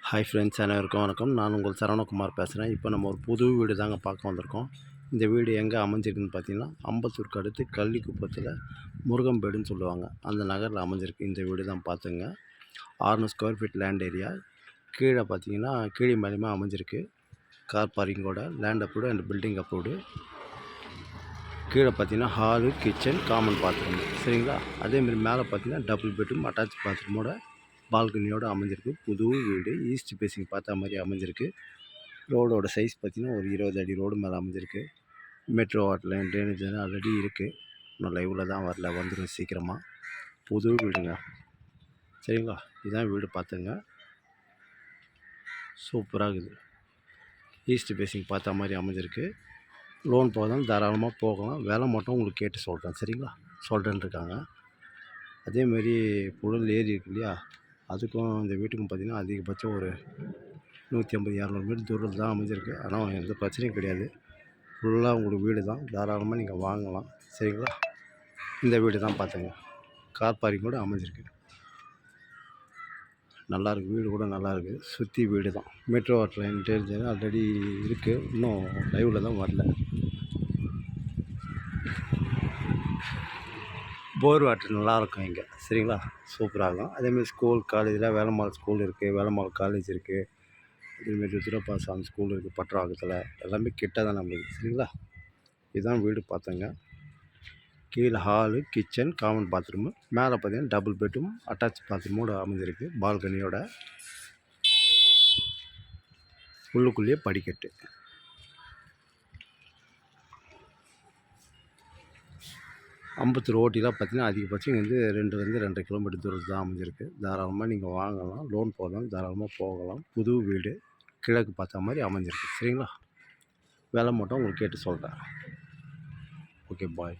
Hi friends, அனைவருக்கும் வணக்கம். நான் உங்கள் சரவணகுமார் பேசுகிறேன். இப்போ நம்ம ஒரு புது வீடு தாங்க பார்க்க வந்திருக்கோம். இந்த வீடு எங்கே அமைஞ்சிருக்குன்னு பார்த்தீங்கன்னா, அம்பத்தூருக்கு அடுத்து கள்ளிக்குப்பத்தில் முருகம்பேடுன்னு சொல்லுவாங்க, அந்த நகரில் அமைஞ்சிருக்கு. இந்த வீடு தான் பார்த்துங்க. 600 ஸ்கொயர் ஃபீட் லேண்ட் ஏரியா. கீழே பார்த்தீங்கன்னா கீழே மேலேயுமே அமைஞ்சிருக்கு. கார் பார்க்கிங்கோட land approved and building approved. கீழே பார்த்தீங்கன்னா ஹாலு, கிச்சன், காமன் பாத்ரூம், சரிங்களா. அதேமாதிரி மேலே பார்த்தீங்கன்னா டபுள் பெட்ரூம் அட்டாச் பாத்ரூமோட பால்கனியோடு அமைஞ்சிருக்கு. புது வீடு, ஈஸ்ட் ஃபேஸிங் பார்த்தா மாதிரி அமைஞ்சிருக்கு. ரோடோட சைஸ் பார்த்திங்கன்னா ஒரு 20 அடி ரோடு மேலே அமைஞ்சிருக்கு. Metro water line, drainage already இருக்குது. இன்னும் லைவில் தான் வரல, வந்துடும் சீக்கிரமாக. புது வீடுங்க, சரிங்களா. இதுதான் வீடு பார்த்துங்க. சூப்பராக இருக்குது. ஈஸ்ட் ஃபேஸிங் பார்த்தா மாதிரி அமைஞ்சிருக்கு. லோன் போதும், தாராளமாக போகலாம். விலை மட்டும் உங்களுக்கு கேட்டு சொல்கிறேன், சரிங்களா. சொல்கிறேன்னு இருக்காங்க. அதேமாரி புழல் ஏரி இருக்கு இல்லையா, அதுக்கும் இந்த வீட்டுக்கும் பார்த்திங்கன்னா அதிகபட்சம் ஒரு 150-200 மீட்டர் தூரத்தில் தான் அமைஞ்சிருக்கு. ஆனால் எந்த பிரச்சனையும் கிடையாது. ஃபுல்லாக உங்களுக்கு வீடு தான், தாராளமாக நீங்கள் வாங்கலாம், சரிங்களா. இந்த வீடு தான் பார்த்துங்க. கார் பார்க்கிங் கூட அமைஞ்சிருக்கு. நல்லாயிருக்கு, வீடு கூட நல்லாயிருக்கு. சுற்றி வீடு தான். Metro water line, drainage already இருக்குது. இன்னும் லைவில் தான் வரல. போர் வாட்டர் நல்லாயிருக்கும் இங்கே, சரிங்களா. சூப்பராகும். அதேமாதிரி ஸ்கூல், காலேஜில் வேலம்மாள் ஸ்கூல் இருக்குது, வேலம்மாள் காலேஜ் இருக்குது. அதேமாரி துரப்பாசாமி ஸ்கூல் இருக்குது பட்டராகத்தில். எல்லாமே கிட்ட தான் நம்மளுக்கு, சரிங்களா. இதுதான் வீடு பார்த்தங்க. கீழே ஹாலு, கிச்சன், காமன் பாத்ரூமு. மேலே பார்த்தீங்கன்னா டபுள் பெட்ரூம் அட்டாச் பாத்ரூமோடு அமைஞ்சிருக்கு, பால்கனியோட. உள்ளுக்குள்ளேயே படிக்கட்டு. அம்பத்தூர் ஓட்டிலாம் பார்த்தீங்கன்னா அதிகபட்சம் வந்து 2 கிலோமீட்டர் தூரத்தில் தான் அமைஞ்சிருக்கு. தாராளமாக நீங்கள் வாங்கலாம். லோன் போடலாம், தாராளமாக போகலாம். புது வீடு, கிழக்கு பார்த்த மாதிரி அமைஞ்சிருக்கு, சரிங்களா. விலை மட்டும் உங்களுக்கு கேட்டு சொல்கிறேன். ஓகே, பாய்.